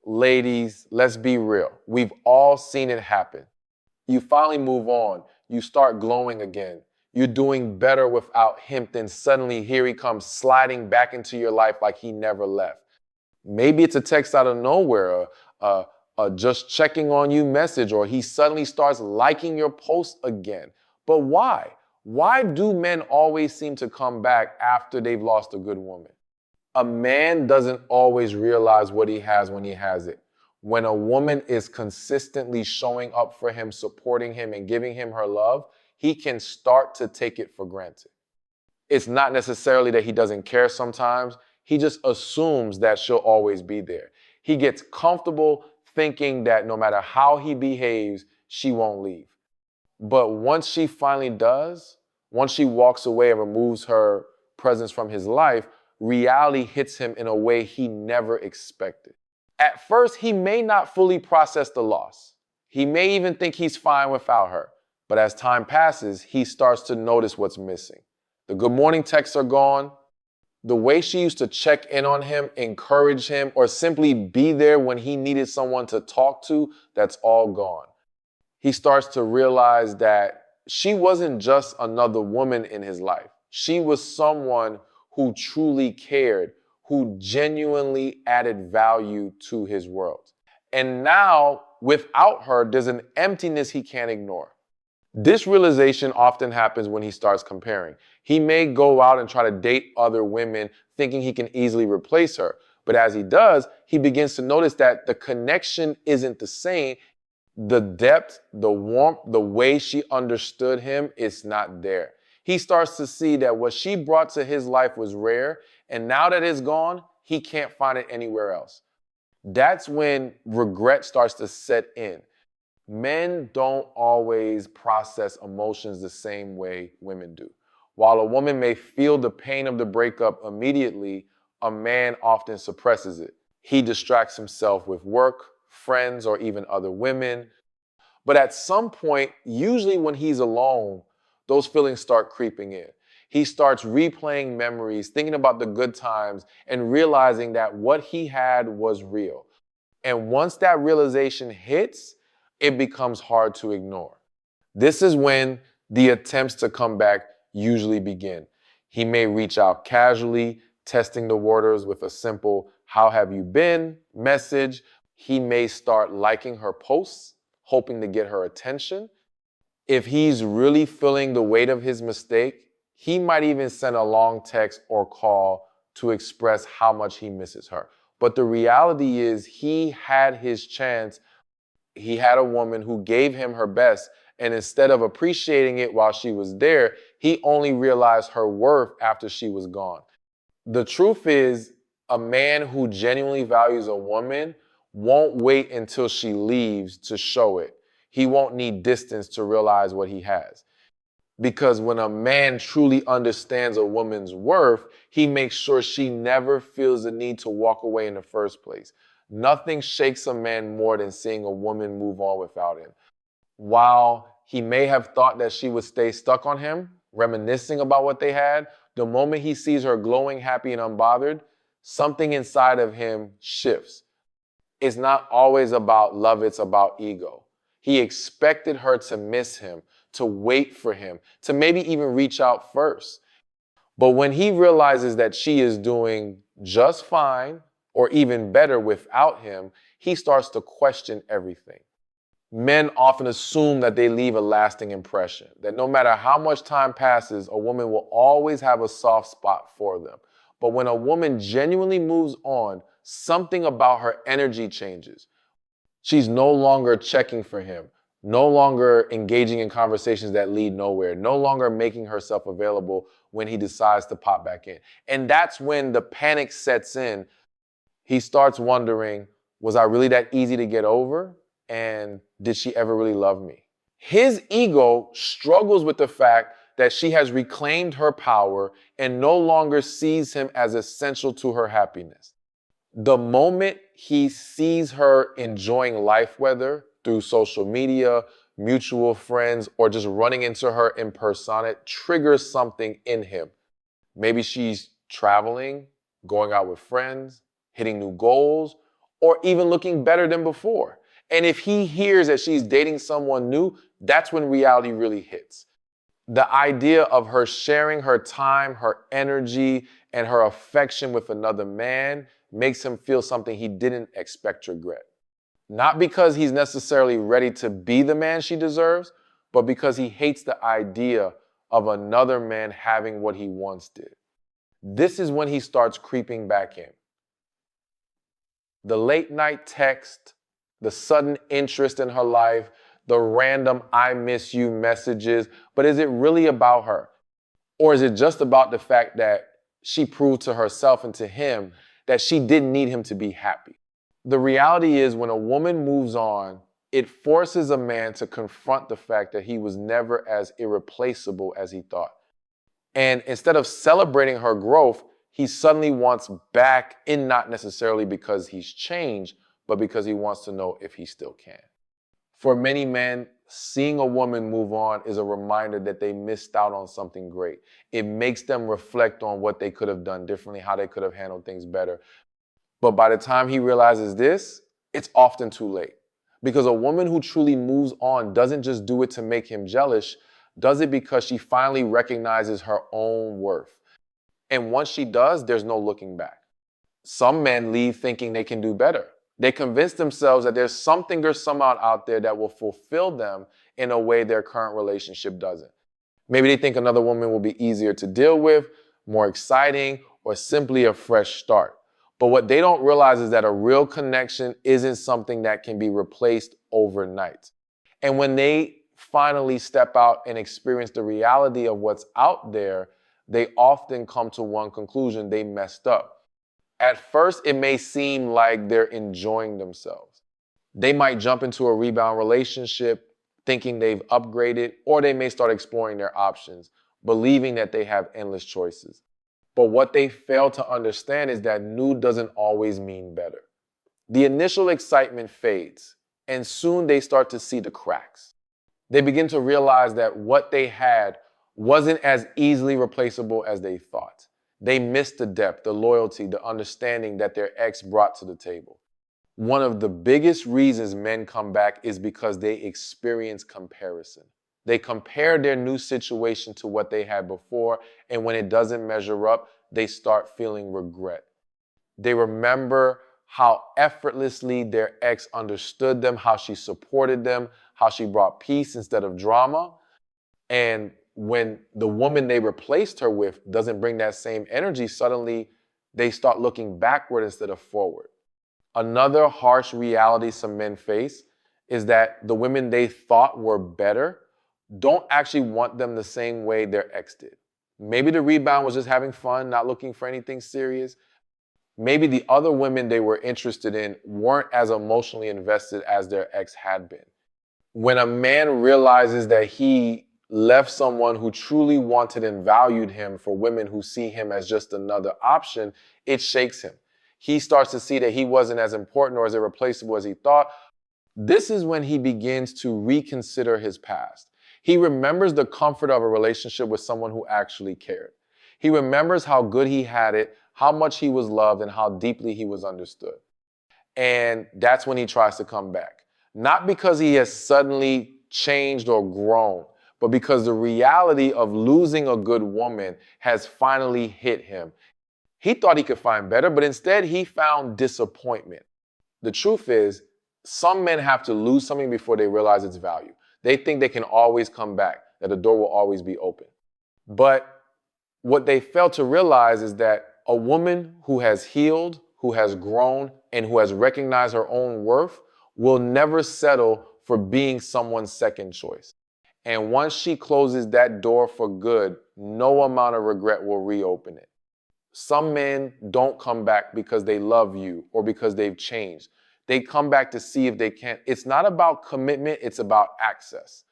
Ladies, let's be real. We've all seen it happen. You finally move on. You start glowing again. You're doing better without him. Then suddenly here he comes sliding back into your life like he never left. Maybe it's a text out of nowhere, a just checking on you message, or he suddenly starts liking your post again. But why? Why do men always seem to come back after they've lost a good woman? A man doesn't always realize what he has when he has it. When a woman is consistently showing up for him, supporting him, and giving him her love, he can start to take it for granted. It's not necessarily that he doesn't care sometimes. He just assumes that she'll always be there. He gets comfortable thinking that no matter how he behaves, she won't leave. But once she finally does, once she walks away and removes her presence from his life, reality hits him in a way he never expected. At first, he may not fully process the loss. He may even think he's fine without her. But as time passes, he starts to notice what's missing. The good morning texts are gone. The way she used to check in on him, encourage him, or simply be there when he needed someone to talk to, that's all gone. He starts to realize that she wasn't just another woman in his life. She was someone who truly cared, who genuinely added value to his world. And now, without her, there's an emptiness he can't ignore. This realization often happens when he starts comparing. He may go out and try to date other women thinking he can easily replace her. But as he does, he begins to notice that the connection isn't the same. The depth, the warmth, the way she understood him is not there. He starts to see that what she brought to his life was rare, and now that it's gone, he can't find it anywhere else. That's when regret starts to set in. Men don't always process emotions the same way women do. While a woman may feel the pain of the breakup immediately, a man often suppresses it. He distracts himself with work, friends, or even other women. But at some point, usually when he's alone, those feelings start creeping in. He starts replaying memories, thinking about the good times, and realizing that what he had was real. And once that realization hits, it becomes hard to ignore. This is when the attempts to come back usually begin. He may reach out casually, testing the waters with a simple, "How have you been?" message. He may start liking her posts, hoping to get her attention. If he's really feeling the weight of his mistake, he might even send a long text or call to express how much he misses her. But the reality is he had his chance. He had a woman who gave him her best, and instead of appreciating it while she was there, he only realized her worth after she was gone. The truth is, a man who genuinely values a woman won't wait until she leaves to show it. He won't need distance to realize what he has. Because when a man truly understands a woman's worth, he makes sure she never feels the need to walk away in the first place. Nothing shakes a man more than seeing a woman move on without him. While he may have thought that she would stay stuck on him, reminiscing about what they had, the moment he sees her glowing, happy, and unbothered, something inside of him shifts. It's not always about love, it's about ego. He expected her to miss him, to wait for him, to maybe even reach out first. But when he realizes that she is doing just fine, or even better without him, he starts to question everything. Men often assume that they leave a lasting impression, that no matter how much time passes, a woman will always have a soft spot for them. But when a woman genuinely moves on, something about her energy changes. She's no longer checking for him, no longer engaging in conversations that lead nowhere, no longer making herself available when he decides to pop back in. And that's when the panic sets in. He starts wondering, was I really that easy to get over? And did she ever really love me? His ego struggles with the fact that she has reclaimed her power and no longer sees him as essential to her happiness. The moment he sees her enjoying life, whether through social media, mutual friends, or just running into her in person, it triggers something in him. Maybe she's traveling, going out with friends, hitting new goals, or even looking better than before. And if he hears that she's dating someone new, that's when reality really hits. The idea of her sharing her time, her energy, and her affection with another man makes him feel something he didn't expect to regret. Not because he's necessarily ready to be the man she deserves, but because he hates the idea of another man having what he once did. This is when he starts creeping back in. The late night text, the sudden interest in her life, the random I miss you messages, but is it really about her? Or is it just about the fact that she proved to herself and to him that she didn't need him to be happy? The reality is when a woman moves on, it forces a man to confront the fact that he was never as irreplaceable as he thought. And instead of celebrating her growth, he suddenly wants back in, not necessarily because he's changed, but because he wants to know if he still can. For many men, seeing a woman move on is a reminder that they missed out on something great. It makes them reflect on what they could have done differently, how they could have handled things better. But by the time he realizes this, it's often too late. Because a woman who truly moves on doesn't just do it to make him jealous, does it because she finally recognizes her own worth. And once she does, there's no looking back. Some men leave thinking they can do better. They convince themselves that there's something or someone out there that will fulfill them in a way their current relationship doesn't. Maybe they think another woman will be easier to deal with, more exciting, or simply a fresh start. But what they don't realize is that a real connection isn't something that can be replaced overnight. And when they finally step out and experience the reality of what's out there, they often come to one conclusion: they messed up. At first, it may seem like they're enjoying themselves. They might jump into a rebound relationship thinking they've upgraded, or they may start exploring their options, believing that they have endless choices. But what they fail to understand is that new doesn't always mean better. The initial excitement fades, and soon they start to see the cracks. They begin to realize that what they had wasn't as easily replaceable as they thought. They missed the depth, the loyalty, the understanding that their ex brought to the table. One of the biggest reasons men come back is because they experience comparison. They compare their new situation to what they had before, and when it doesn't measure up, they start feeling regret. They remember how effortlessly their ex understood them, how she supported them, how she brought peace instead of drama. And when the woman they replaced her with doesn't bring that same energy, suddenly they start looking backward instead of forward. Another harsh reality some men face is that the women they thought were better don't actually want them the same way their ex did. Maybe the rebound was just having fun, not looking for anything serious. Maybe the other women they were interested in weren't as emotionally invested as their ex had been. When a man realizes that he left someone who truly wanted and valued him for women who see him as just another option, it shakes him. He starts to see that he wasn't as important or as irreplaceable as he thought. This is when he begins to reconsider his past. He remembers the comfort of a relationship with someone who actually cared. He remembers how good he had it, how much he was loved, and how deeply he was understood. And that's when he tries to come back. Not because he has suddenly changed or grown, but because the reality of losing a good woman has finally hit him. He thought he could find better, but instead he found disappointment. The truth is, some men have to lose something before they realize its value. They think they can always come back, that the door will always be open. But what they fail to realize is that a woman who has healed, who has grown, and who has recognized her own worth will never settle for being someone's second choice. And once she closes that door for good, no amount of regret will reopen it. Some men don't come back because they love you or because they've changed. They come back to see if they can. It's not about commitment, it's about access.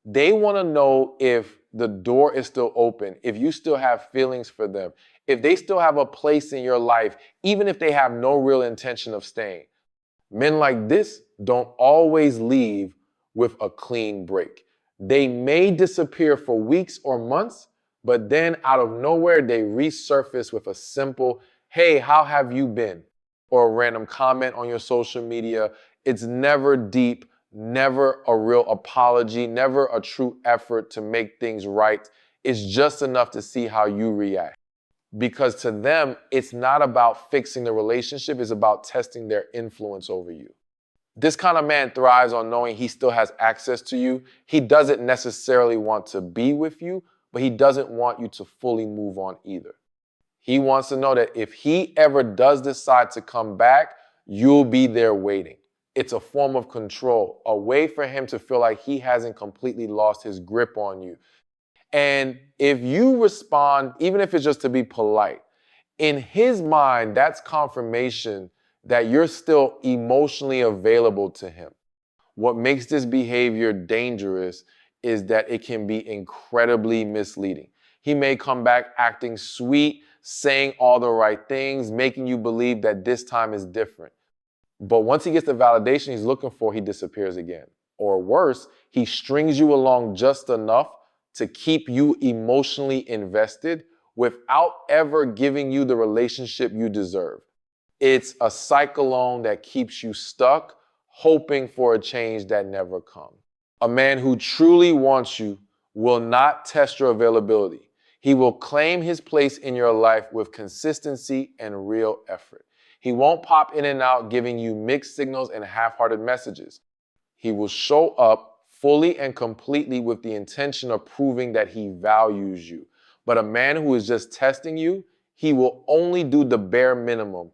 They want to know if the door is still open, if you still have feelings for them, if they still have a place in your life, even if they have no real intention of staying. Men like this don't always leave with a clean break. They may disappear for weeks or months, but then out of nowhere, they resurface with a simple, "Hey, how have you been?" or a random comment on your social media. It's never deep, never a real apology, never a true effort to make things right. It's just enough to see how you react. Because to them, it's not about fixing the relationship, it's about testing their influence over you. This kind of man thrives on knowing he still has access to you. He doesn't necessarily want to be with you, but he doesn't want you to fully move on either. He wants to know that if he ever does decide to come back, you'll be there waiting. It's a form of control, a way for him to feel like he hasn't completely lost his grip on you. And if you respond, even if it's just to be polite, in his mind, that's confirmation that you're still emotionally available to him. What makes this behavior dangerous is that it can be incredibly misleading. He may come back acting sweet, saying all the right things, making you believe that this time is different. But once he gets the validation he's looking for, he disappears again. Or worse, he strings you along just enough to keep you emotionally invested without ever giving you the relationship you deserve. It's a cyclone that keeps you stuck, hoping for a change that never comes. A man who truly wants you will not test your availability. He will claim his place in your life with consistency and real effort. He won't pop in and out giving you mixed signals and half-hearted messages. He will show up fully and completely with the intention of proving that he values you. But a man who is just testing you, he will only do the bare minimum.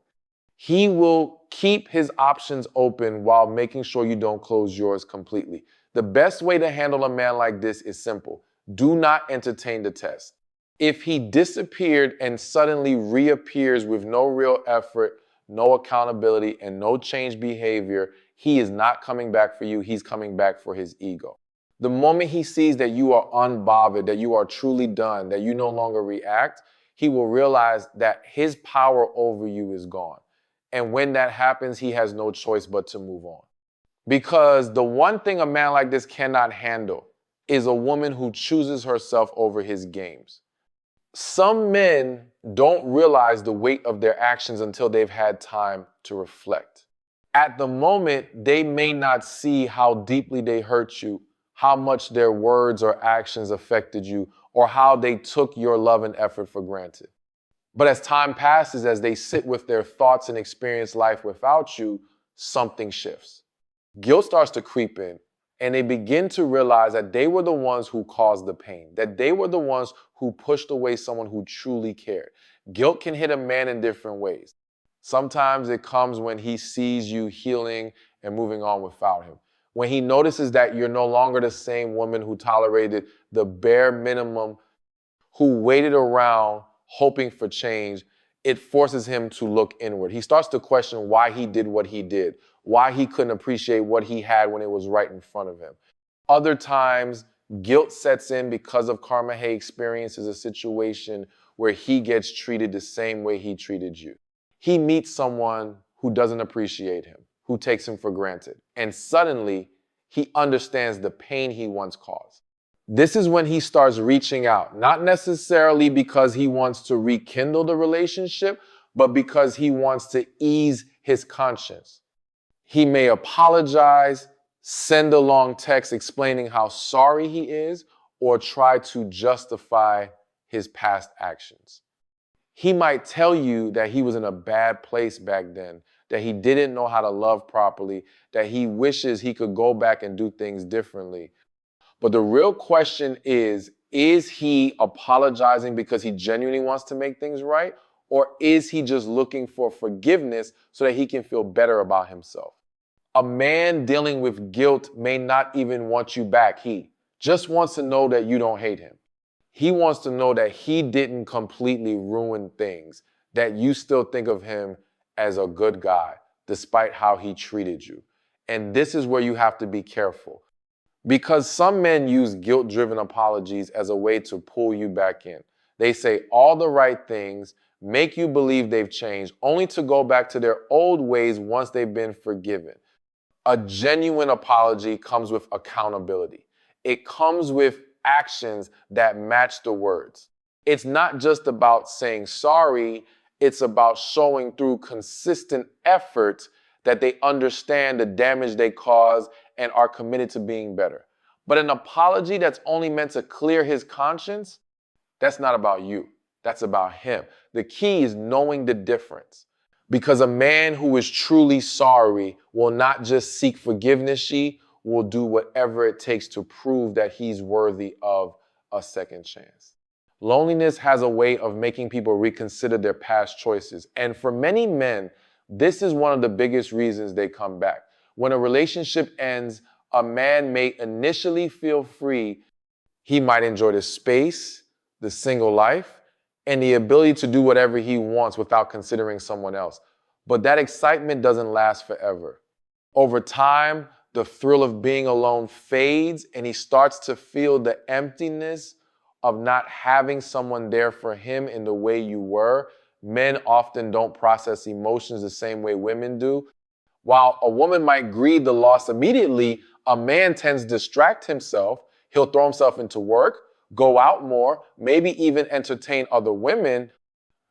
He will keep his options open while making sure you don't close yours completely. The best way to handle a man like this is simple. Do not entertain the test. If he disappeared and suddenly reappears with no real effort, no accountability, and no changed behavior, he is not coming back for you. He's coming back for his ego. The moment he sees that you are unbothered, that you are truly done, that you no longer react, he will realize that his power over you is gone. And when that happens, he has no choice but to move on. Because the one thing a man like this cannot handle is a woman who chooses herself over his games. Some men don't realize the weight of their actions until they've had time to reflect. At the moment, they may not see how deeply they hurt you, how much their words or actions affected you, or how they took your love and effort for granted. But as time passes, as they sit with their thoughts and experience life without you, something shifts. Guilt starts to creep in, and they begin to realize that they were the ones who caused the pain, that they were the ones who pushed away someone who truly cared. Guilt can hit a man in different ways. Sometimes it comes when he sees you healing and moving on without him. When he notices that you're no longer the same woman who tolerated the bare minimum, who waited around hoping for change, it forces him to look inward. He starts to question why he did what he did, why he couldn't appreciate what he had when it was right in front of him. Other times, guilt sets in because of karma. He experiences a situation where he gets treated the same way he treated you. He meets someone who doesn't appreciate him, who takes him for granted, and suddenly he understands the pain he once caused. This is when he starts reaching out, not necessarily because he wants to rekindle the relationship, but because he wants to ease his conscience. He may apologize, send a long text explaining how sorry he is, or try to justify his past actions. He might tell you that he was in a bad place back then, that he didn't know how to love properly, that he wishes he could go back and do things differently. But the real question is he apologizing because he genuinely wants to make things right? Or is he just looking for forgiveness so that he can feel better about himself? A man dealing with guilt may not even want you back. He just wants to know that you don't hate him. He wants to know that he didn't completely ruin things, that you still think of him as a good guy, despite how he treated you. And this is where you have to be careful. Because some men use guilt-driven apologies as a way to pull you back in. They say all the right things, make you believe they've changed, only to go back to their old ways once they've been forgiven. A genuine apology comes with accountability. It comes with actions that match the words. It's not just about saying sorry, It's about showing through consistent effort that they understand the damage they cause and are committed to being better. But an apology that's only meant to clear his conscience, that's not about you. That's about him. The key is knowing the difference. Because a man who is truly sorry will not just seek forgiveness, she will do whatever it takes to prove that he's worthy of a second chance. Loneliness has a way of making people reconsider their past choices. And for many men, this is one of the biggest reasons they come back. When a relationship ends, a man may initially feel free. He might enjoy the space, the single life, and the ability to do whatever he wants without considering someone else. But that excitement doesn't last forever. Over time, the thrill of being alone fades, and he starts to feel the emptiness of not having someone there for him in the way you were. Men often don't process emotions the same way women do. While a woman might grieve the loss immediately, a man tends to distract himself. He'll throw himself into work, go out more, maybe even entertain other women,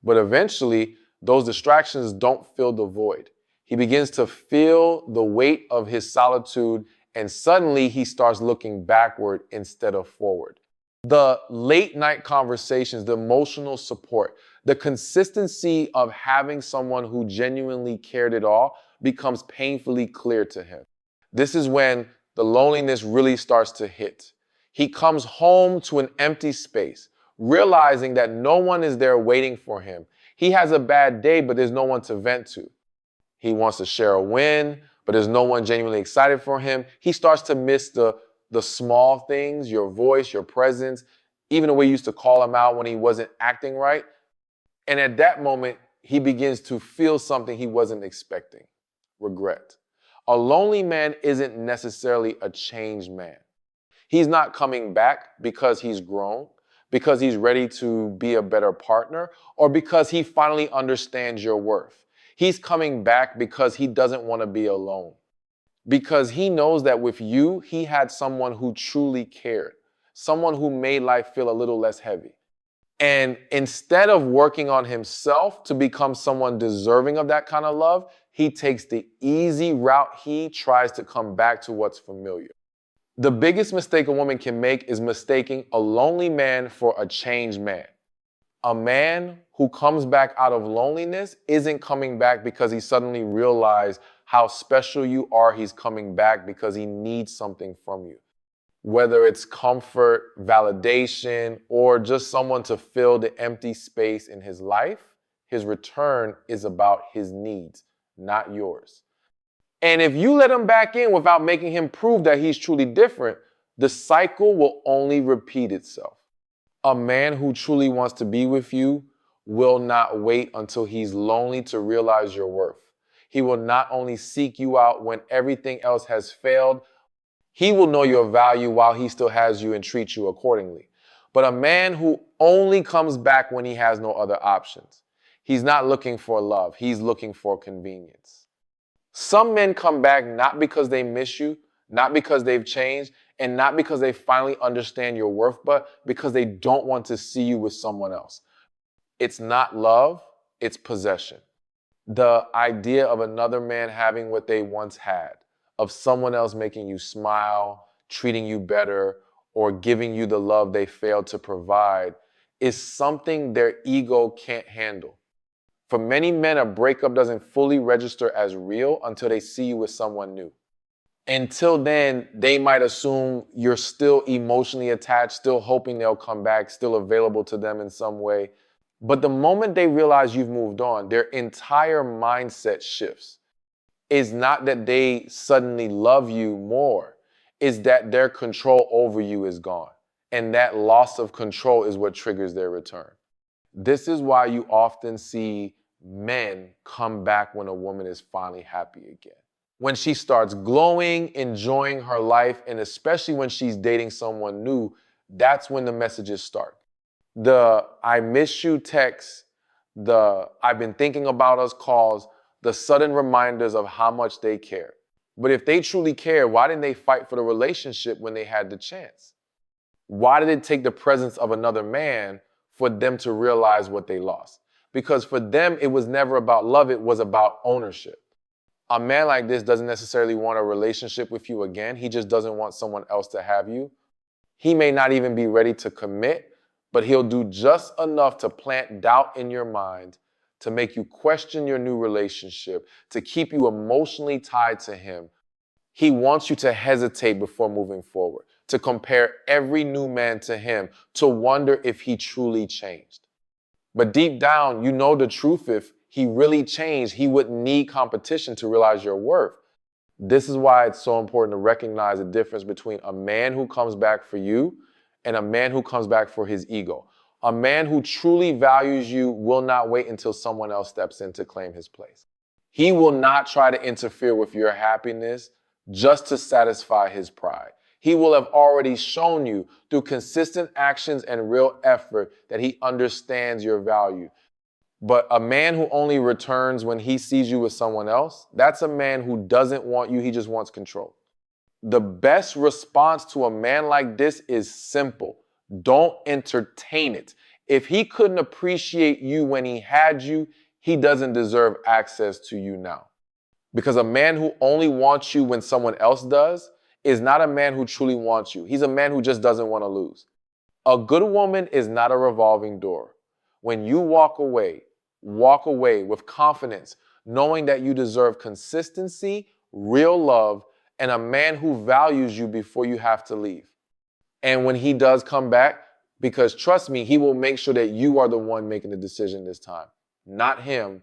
but eventually those distractions don't fill the void. He begins to feel the weight of his solitude, and suddenly he starts looking backward instead of forward. The late night conversations, the emotional support, the consistency of having someone who genuinely cared at all becomes painfully clear to him. This is when the loneliness really starts to hit. He comes home to an empty space, realizing that no one is there waiting for him. He has a bad day, but there's no one to vent to. He wants to share a win, but there's no one genuinely excited for him. He starts to miss the small things, your voice, your presence, even the way you used to call him out when he wasn't acting right. And at that moment, he begins to feel something he wasn't expecting: regret. A lonely man isn't necessarily a changed man. He's not coming back because he's grown, because he's ready to be a better partner, or because he finally understands your worth. He's coming back because he doesn't want to be alone. Because he knows that with you, he had someone who truly cared, someone who made life feel a little less heavy. And instead of working on himself to become someone deserving of that kind of love, he takes the easy route. He tries to come back to what's familiar. The biggest mistake a woman can make is mistaking a lonely man for a changed man. A man who comes back out of loneliness isn't coming back because he suddenly realized how special you are. He's coming back because he needs something from you. Whether it's comfort, validation, or just someone to fill the empty space in his life, his return is about his needs, not yours. And if you let him back in without making him prove that he's truly different, the cycle will only repeat itself. A man who truly wants to be with you will not wait until he's lonely to realize your worth. He will not only seek you out when everything else has failed, he will know your value while he still has you and treat you accordingly. But a man who only comes back when he has no other options, he's not looking for love, he's looking for convenience. Some men come back not because they miss you, not because they've changed, and not because they finally understand your worth, but because they don't want to see you with someone else. It's not love, it's possession. The idea of another man having what they once had, of someone else making you smile, treating you better, or giving you the love they failed to provide, is something their ego can't handle. For many men, a breakup doesn't fully register as real until they see you with someone new. Until then, they might assume you're still emotionally attached, still hoping they'll come back, still available to them in some way. But the moment they realize you've moved on, their entire mindset shifts. It's not that they suddenly love you more, it's that their control over you is gone. And that loss of control is what triggers their return. This is why you often see men come back when a woman is finally happy again. When she starts glowing, enjoying her life, and especially when she's dating someone new, that's when the messages start. The "I miss you" texts, the "I've been thinking about us" calls, the sudden reminders of how much they care. But if they truly care, why didn't they fight for the relationship when they had the chance? Why did it take the presence of another man for them to realize what they lost? because for them, it was never about love, it was about ownership. A man like this doesn't necessarily want a relationship with you again. He just doesn't want someone else to have you. He may not even be ready to commit, but he'll do just enough to plant doubt in your mind, to make you question your new relationship, to keep you emotionally tied to him. He wants you to hesitate before moving forward, to compare every new man to him, to wonder if he truly changed. But deep down, you know the truth. If he really changed, he wouldn't need competition to realize your worth. This is why it's so important to recognize the difference between a man who comes back for you and a man who comes back for his ego. A man who truly values you will not wait until someone else steps in to claim his place. He will not try to interfere with your happiness just to satisfy his pride. He will have already shown you through consistent actions and real effort that he understands your value. But a man who only returns when he sees you with someone else, that's a man who doesn't want you, he just wants control. The best response to a man like this is simple. Don't entertain it. If he couldn't appreciate you when he had you, he doesn't deserve access to you now. Because a man who only wants you when someone else does is not a man who truly wants you. He's a man who just doesn't want to lose. A good woman is not a revolving door. When you walk away with confidence, knowing that you deserve consistency, real love, and a man who values you before you have to leave. And when he does come back, because trust me, he will make sure that you are the one making the decision this time, not him,